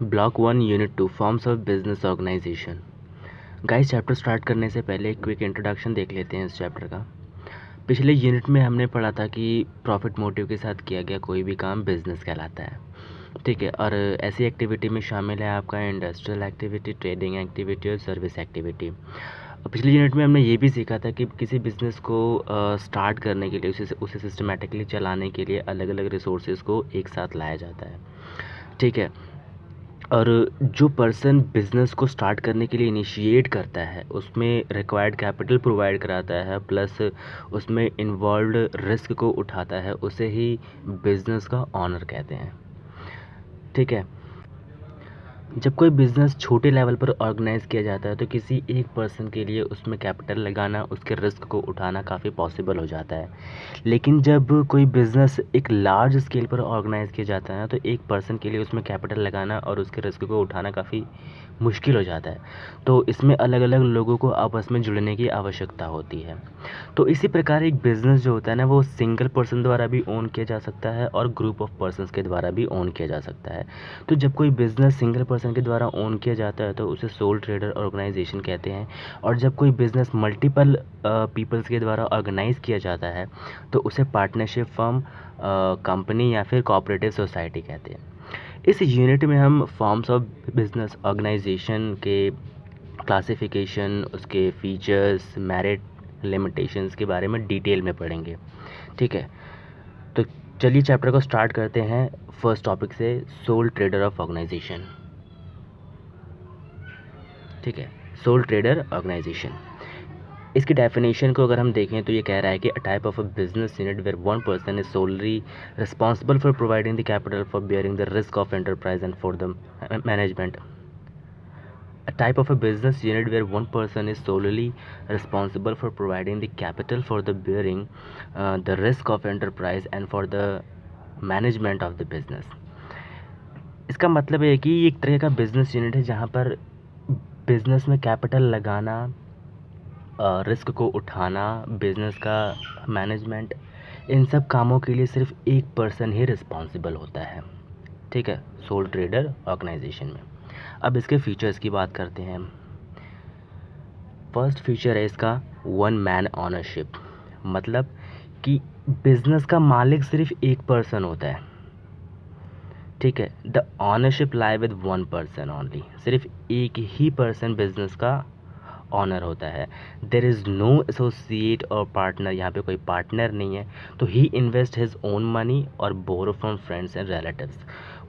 Block 1 unit 2 forms of business organisation. Guys, chapter start करने से पहले एक क्विक इंट्रोडक्शन देख लेते हैं इस चैप्टर का। पिछले यूनिट में हमने पढ़ा था कि प्रॉफिट मोटिव के साथ किया गया कोई भी काम बिजनेस कहलाता है। ठीक है, और ऐसी एक्टिविटी में शामिल है आपका इंडस्ट्रियल एक्टिविटी, ट्रेडिंग एक्टिविटी और सर्विस एक्टिविटी। पिछले यूनिट में हमने ये भी सीखा था कि किसी बिज़नेस को स्टार्ट करने के लिए उसे सिस्टमेटिकली चलाने के लिए अलग अलग रिसोर्सेज को एक साथ लाया जाता है। ठीक है, और जो पर्सन बिज़नेस को स्टार्ट करने के लिए इनिशिएट करता है उसमें रिक्वायर्ड कैपिटल प्रोवाइड कराता है, प्लस उसमें इन्वॉल्व्ड रिस्क को उठाता है, उसे ही बिज़नेस का ऑनर कहते हैं। ठीक है, जब कोई बिज़नेस छोटे लेवल पर ऑर्गेनाइज़ किया जाता है तो किसी एक पर्सन के लिए उसमें कैपिटल लगाना, उसके रिस्क को उठाना काफ़ी पॉसिबल हो जाता है। लेकिन जब कोई बिज़नेस एक लार्ज स्केल पर ऑर्गेनाइज़ किया जाता है तो एक पर्सन के लिए उसमें कैपिटल लगाना और उसके रिस्क को उठाना काफ़ी मुश्किल हो जाता है। तो इसमें अलग अलग लोगों को आपस में जुड़ने की आवश्यकता होती है। तो इसी प्रकार एक बिज़नेस जो होता है ना, वो सिंगल पर्सन द्वारा भी ओन किया जा सकता है और ग्रुप ऑफ पर्सन्स के द्वारा भी ओन किया जा सकता है। तो जब कोई बिज़नेस सिंगल पर्सन के द्वारा ओन किया जाता है तो उसे सोल ट्रेडर ऑर्गेनाइजेशन कहते हैं, और जब कोई बिज़नेस मल्टीपल पीपल्स के द्वारा ऑर्गेनाइज किया जाता है तो उसे पार्टनरशिप फर्म, कंपनी या फिर कोऑपरेटिव सोसाइटी कहते हैं। इस यूनिट में हम फॉर्म्स ऑफ बिजनेस ऑर्गेनाइजेशन के क्लासिफिकेशन, उसके फीचर्स, मेरिट, लिमिटेशंस के बारे में डिटेल में पढ़ेंगे। ठीक है, तो चलिए चैप्टर को स्टार्ट करते हैं फर्स्ट टॉपिक से, सोल ट्रेडर ऑफ ऑर्गेनाइजेशन। ठीक है, सोल ट्रेडर ऑर्गेनाइजेशन, इसकी डेफिनेशन को अगर हम देखें तो ये कह रहा है कि a type of a business unit where one person is solely responsible for providing the capital for bearing the risk of enterprise and for the management. A type of a business unit where one person is solely responsible for providing the capital for the bearing the risk of enterprise and for the management of the business। इसका मतलब है कि ये एक तरह का business unit है जहाँ पर बिजनेस में कैपिटल लगाना, रिस्क को उठाना, बिजनेस का मैनेजमेंट, इन सब कामों के लिए सिर्फ एक पर्सन ही रिस्पॉन्सिबल होता है। ठीक है, सोल ट्रेडर ऑर्गेनाइजेशन में। अब इसके फीचर्स की बात करते हैं। फर्स्ट फीचर है इसका वन मैन ऑनरशिप, मतलब कि बिजनेस का मालिक सिर्फ एक पर्सन होता है। ठीक है, the ownership lie with one person only, सिर्फ एक ही पर्सन बिजनेस का ऑनर होता है। There is no associate or partner, यहाँ पे कोई पार्टनर नहीं है। तो he invest his own money or borrow from friends and relatives.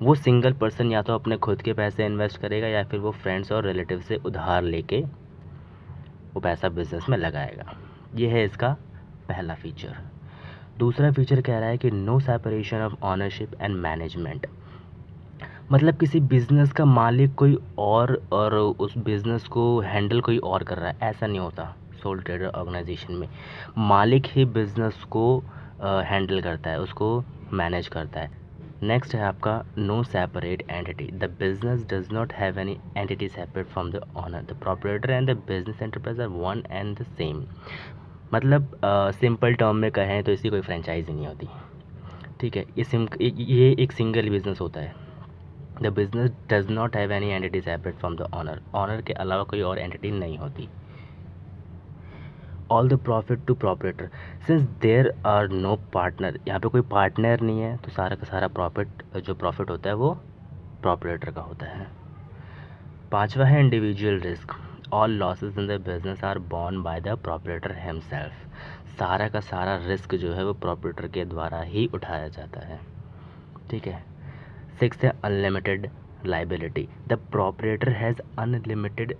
वो सिंगल पर्सन या तो अपने खुद के पैसे इन्वेस्ट करेगा या फिर वो फ्रेंड्स और रिलेटिव से उधार लेके वो पैसा बिजनेस में लगाएगा। ये है इसका पहला फीचर। दूसरा फीचर कह रहा है कि no separation of ownership and management, मतलब किसी बिजनेस का मालिक कोई और उस बिजनेस को हैंडल कोई और कर रहा है, ऐसा नहीं होता। सोल ट्रेडर ऑर्गेनाइजेशन में मालिक ही बिजनेस को हैंडल करता है, उसको मैनेज करता है। नेक्स्ट है आपका no separate entity, the business does not have any entity separate from the owner, the proprietor and the business enterprise are one and the same. मतलब सिंपल टर्म में कहें तो इसकी कोई फ्रेंचाइजी नहीं होती। ठीक है, ये एक सिंगल बिजनेस होता है। The business does not have any entity separate from the owner, owner के अलावा कोई और एंटिटी नहीं होती। All the profit to proprietor, since there are no partner, यहाँ पे कोई पार्टनर नहीं है तो सारा का सारा प्रॉफिट होता है वो प्रोपरेटर का होता है। पांचवा है individual risk, all losses in the business are borne by the proprietor himself, सारा का सारा रिस्क जो है वो प्रोपरेटर के द्वारा ही उठाया जाता है। ठीक है, सिक्स्थ है unlimited liability, the proprietor has unlimited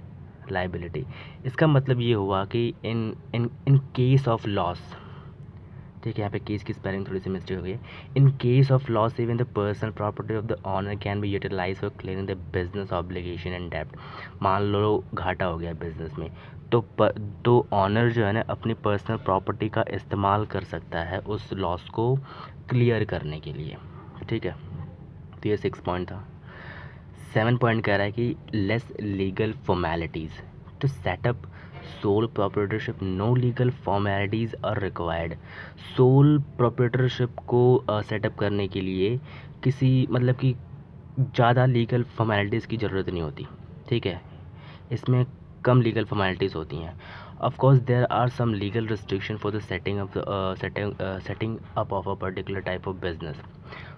liability. इसका मतलब ये हुआ कि इन इन इन केस ऑफ लॉस, ठीक है, यहाँ पे केस की स्पेलिंग थोड़ी सी मिस्टेक हो गई है। In case of loss even the personal property of the owner can be utilise for clearing the business obligation and डेप्ट। मान लो घाटा हो गया बिजनेस में, तो ऑनर जो है ना अपनी पर्सनल प्रॉपर्टी का इस्तेमाल कर सकता है उस लॉस को क्लियर करने के लिए। ठीक है, तो ये 6 पॉइंट था। 7 पॉइंट कह रहा है कि less legal formalities to set up sole proprietorship, no legal formalities are required. Sole proprietorship को सेटअप करने के लिए किसी मतलब कि ज़्यादा लीगल फॉर्मेलिटीज़ की ज़रूरत नहीं होती, ठीक है, इसमें कम लीगल फॉर्मेलिटीज़ होती हैं. Of course there are some legal restriction for the setting up of a particular type of business.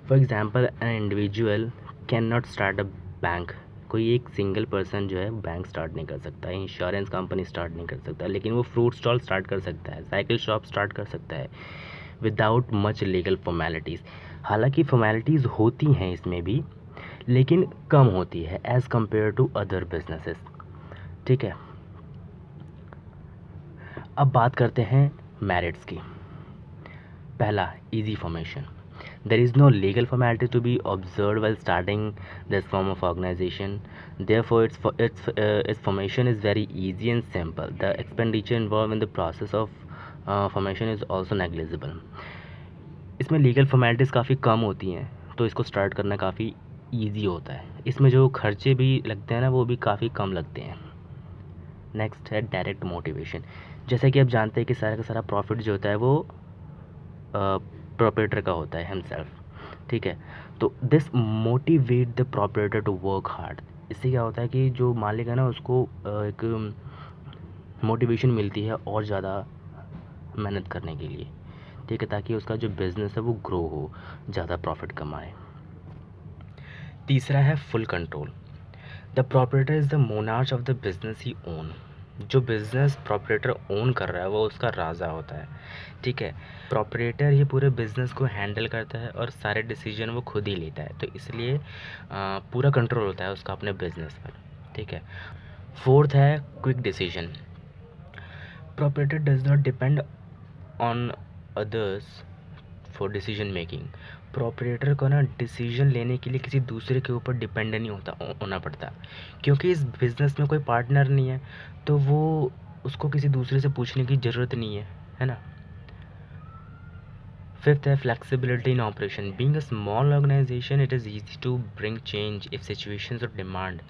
For example an individual can not start a bank. कोई एक सिंगल पर्सन जो है बैंक स्टार्ट नहीं कर सकता है, इंश्योरेंस कंपनी स्टार्ट नहीं कर सकता, लेकिन वो फ्रूट स्टॉल स्टार्ट कर सकता है, साइकिल शॉप स्टार्ट कर सकता है विदाउट मच लीगल फॉर्मेलिटीज़. हालांकि फॉर्मेलिटीज़ होती हैं इसमें भी, लेकिन कम होती है as compare to other businesses, ठीक है. अब बात करते हैं मेरिट्स की. पहला, easy formation. There is no legal formality to be observed while starting this form of organization. Therefore, its formation is very easy and simple. The expenditure involved in the process of formation is also negligible. इसमें legal formalities काफ़ी कम होती हैं, तो इसको start करना काफ़ी easy होता है. इसमें जो खर्चे भी लगते हैं ना, वो भी काफ़ी कम लगते हैं. नेक्स्ट है डायरेक्ट मोटिवेशन. जैसे कि आप जानते हैं कि सारा का सारा प्रॉफिट जो होता है वो प्रोपरेटर का होता है हिमसेल्फ, ठीक है. तो this motivate the proprietor to work hard. इससे क्या होता है कि जो मालिक है ना, उसको एक मोटिवेशन मिलती है और ज़्यादा मेहनत करने के लिए, ठीक है, ताकि उसका जो बिज़नेस है वो ग्रो हो, ज़्यादा प्रॉफिट कमाए. तीसरा है full control. The proprietor is the monarch of the business he own. जो बिज़नेस प्रोपरेटर ओन कर रहा है वो उसका राजा होता है, ठीक है. प्रोपरेटर ही पूरे बिज़नेस को हैंडल करता है और सारे डिसीजन वो खुद ही लेता है, तो इसलिए पूरा कंट्रोल होता है उसका अपने बिज़नेस पर, ठीक है. फोर्थ है quick decision. Proprietor does not depend on others for decision making. Proprietor को ना डिसीजन लेने के लिए किसी दूसरे के ऊपर डिपेंड नहीं होना पड़ता, क्योंकि इस बिज़नेस में कोई पार्टनर नहीं है, तो वो उसको किसी दूसरे से पूछने की ज़रूरत नहीं है ना. फिफ्थ है flexibility in operation. Being a small organisation it is easy to bring change if situations और डिमांड.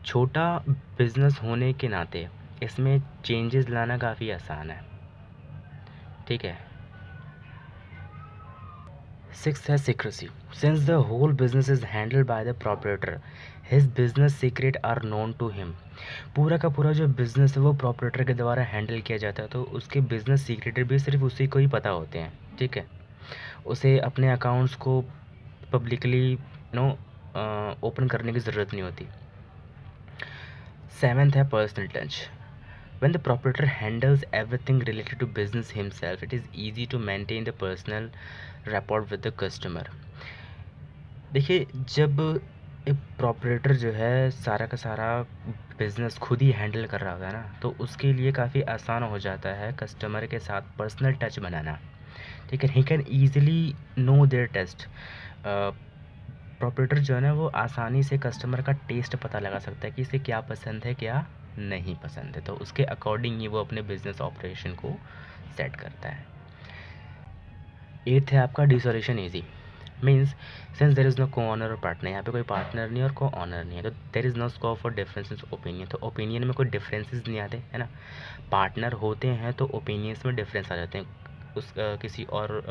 छोटा बिजनेस होने के नाते इसमें चेंजेस लाना काफ़ी आसान है, ठीक है. Sixth है secrecy. Since the whole business is handled by the proprietor, his business secret are known to him. पूरा का पूरा जो बिज़नेस है वो प्रोपरेटर के द्वारा हैंडल किया जाता है, तो उसके बिज़नेस सीक्रेट भी सिर्फ उसी को ही पता होते हैं, ठीक है. उसे अपने अकाउंट्स को पब्लिकली ओपन करने की ज़रूरत नहीं होती. सेवेंथ है personal touch. When the proprietor handles everything related to business himself, it is easy to maintain the personal rapport with the customer. देखिए, जब एक प्रोपरेटर जो है सारा का सारा बिज़नेस खुद ही हैंडल कर रहा होता है ना, तो उसके लिए काफ़ी आसान हो जाता है कस्टमर के साथ पर्सनल टच बनाना, ठीक है. He can easily know their taste. Proprietor जो है ना वो आसानी से कस्टमर का टेस्ट पता लगा सकता है कि इसे क्या पसंद है, क्या नहीं पसंद है, तो उसके अकॉर्डिंग ही वो अपने बिजनेस ऑपरेशन को सेट करता है. एट्थ है आपका dissolution easy. Means since there is no co owner or partner. यहाँ पे कोई पार्टनर नहीं और को ऑनर नहीं है, तो there is no scope for differences opinion. तो ओपिनियन में कोई डिफरेंसेस नहीं आते, है ना. पार्टनर होते हैं तो ओपिनियंस में डिफरेंस आ जाते हैं. उस किसी और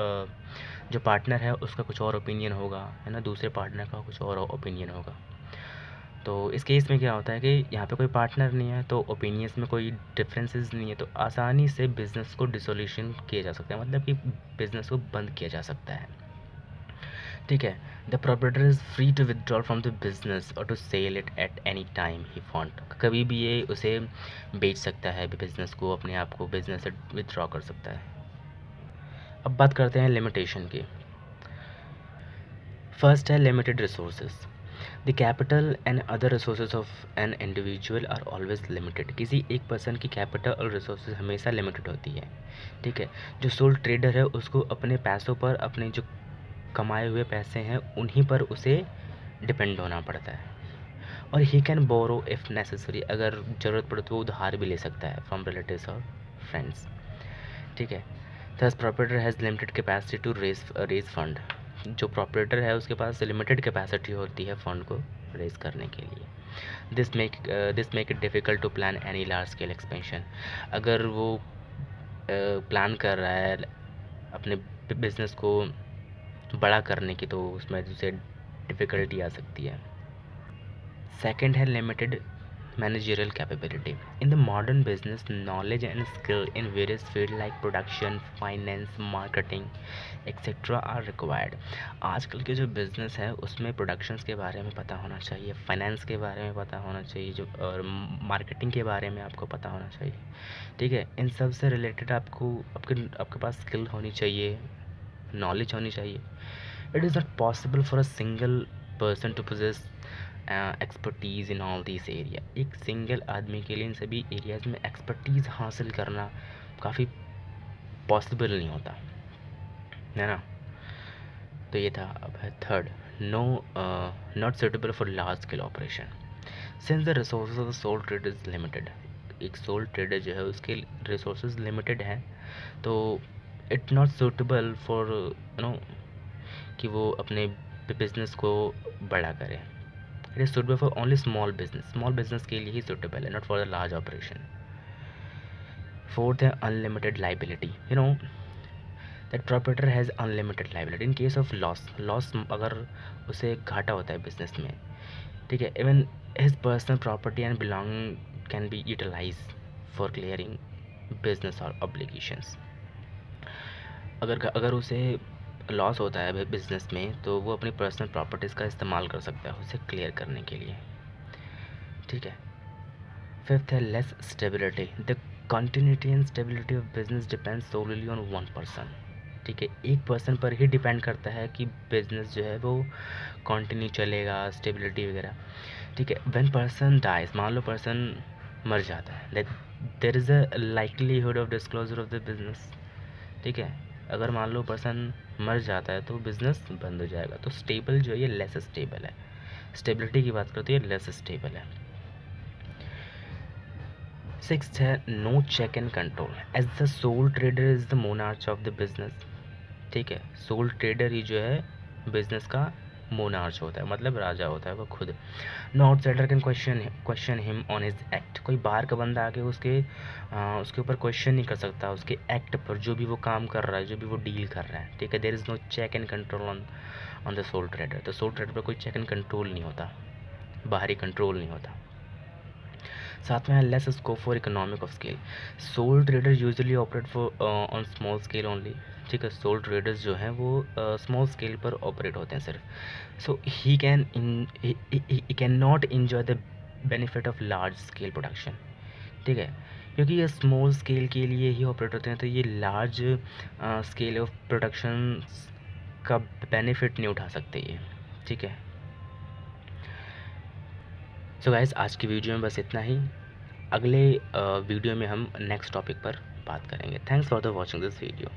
जो पार्टनर है उसका कुछ और ओपिनियन होगा, है ना, दूसरे पार्टनर का कुछ और ओपिनियन होगा. तो इस केस में क्या होता है कि यहाँ पे कोई पार्टनर नहीं है, तो ओपिनियंस में कोई डिफरेंसेस नहीं है, तो आसानी से बिज़नेस को डिसोल्यूशन किया जा सकता है, मतलब कि बिज़नेस को बंद किया जा सकता है, ठीक है. The proprietor is free to withdraw from the business और to sell it at any time he want. कभी भी ये उसे बेच सकता है, बिज़नेस को, अपने आप को बिज़नेस से विदड्रॉ कर सकता है. अब बात करते हैं लिमिटेशन की. फर्स्ट है limited resources. The capital and other resources of an individual are always limited. किसी एक पर्सन की कैपिटल और रिसोर्सेज हमेशा लिमिटेड होती है, ठीक है. जो सोल ट्रेडर है उसको अपने पैसों पर, अपने जो कमाए हुए पैसे हैं उन्हीं पर उसे डिपेंड होना पड़ता है. और he can borrow if necessary. अगर ज़रूरत पड़े तो वो उधार भी ले सकता है फ्रॉम रिलेटिव्स और फ्रेंड्स, ठीक है. Thus proprietor has limited capacity to raise fund. जो प्रोपरेटर है उसके पास लिमिटेड कैपेसिटी होती है फंड को रेज करने के लिए. This make it difficult to plan any large scale expansion. अगर वो प्लान कर रहा है अपने बिजनेस को बड़ा करने की, तो उसमें उसे डिफ़िकल्टी आ सकती है। सेकंड है limited managerial capability. In the modern business, knowledge and skill in various fields like production, finance, marketing, etc. are required. आजकल के जो बिज़नेस है उसमें प्रोडक्शंस के बारे में पता होना चाहिए, फाइनेंस के बारे में पता होना चाहिए, जो और मार्केटिंग के बारे में आपको पता होना चाहिए, ठीक है। इन सब से रिलेटेड आपको आपके पास स्किल होनी चाहिए, नॉलेज होनी चाहिए। It is not possible for a single person to possess expertise in all this area. एक सिंगल आदमी के लिए इन सभी एरियाज़ में एक्सपर्टीज़ हासिल करना काफ़ी पॉसिबल नहीं होता है ना। तो ये था। अब है third, no not suitable for large scale operation since the resources of sole trader is limited. एक सोल ट्रेडर जो है उसके रिसोर्सेज लिमिटेड हैं, तो इट नॉट सूटेबल फॉर कि वो अपने बिजनेस को बड़ा करें। It is suitable for only small business के लिए ही सुटेबल है, not for the large operation. Fourth है unlimited liability. That proprietor has unlimited liability in case of loss अगर उसे घाटा होता है बिजनेस में, ठीक है, even his personal property and belong can be utilise for clearing business और ऑब्लिगेशंस। अगर उसे लॉस होता है बिजनेस में तो वो अपनी पर्सनल प्रॉपर्टीज़ का इस्तेमाल कर सकता है उसे क्लियर करने के लिए, ठीक है। फिफ्थ है less stability. The continuity and stability of business depend solely on one person, ठीक है। एक पर्सन पर ही डिपेंड करता है कि बिजनेस जो है वो कंटिन्यू चलेगा, स्टेबिलिटी वगैरह, ठीक है। व्हेन पर्सन डाइज, मान लो पर्सन मर जाता है, there is a likelihood of disclosure of the business, ठीक है। अगर मान लो पर्सन मर जाता है तो बिज़नेस बंद हो जाएगा। तो स्टेबल जो है ये लेस स्टेबल है, स्टेबिलिटी की बात करते हैं ये लेस स्टेबल है। सिक्स्थ है no check and control as the sole trader is the monarch of the business, ठीक है। सोल ट्रेडर ही जो है बिजनेस का मोनार्च होता है, मतलब राजा होता है वो खुद। No outsider can question him on his act. कोई बाहर का बंदा आके उसके ऊपर क्वेश्चन नहीं कर सकता उसके एक्ट पर, जो भी वो काम कर रहा है, जो भी वो डील कर रहा है, ठीक है। There is no check and control on the sole trader. तो सोल ट्रेडर पर कोई चेक एंड कंट्रोल नहीं होता, बाहरी कंट्रोल नहीं होता। साथ में है less scope for economic of scale. Soul trader usually operate for on small scale only, ठीक है। सोल ट्रेडर्स जो हैं वो स्मॉल स्केल पर ऑपरेट होते हैं सिर्फ। So he can not enjoy the benefit of large scale production, ठीक है। क्योंकि ये स्मॉल स्केल के लिए ही ऑपरेट होते हैं, तो ये लार्ज स्केल ऑफ प्रोडक्शन का बेनिफिट नहीं उठा सकते ये, ठीक है। सो गाइस आज की वीडियो में बस इतना ही। अगले वीडियो में हम नेक्स्ट टॉपिक पर बात करेंगे। Thanks for the watching this video.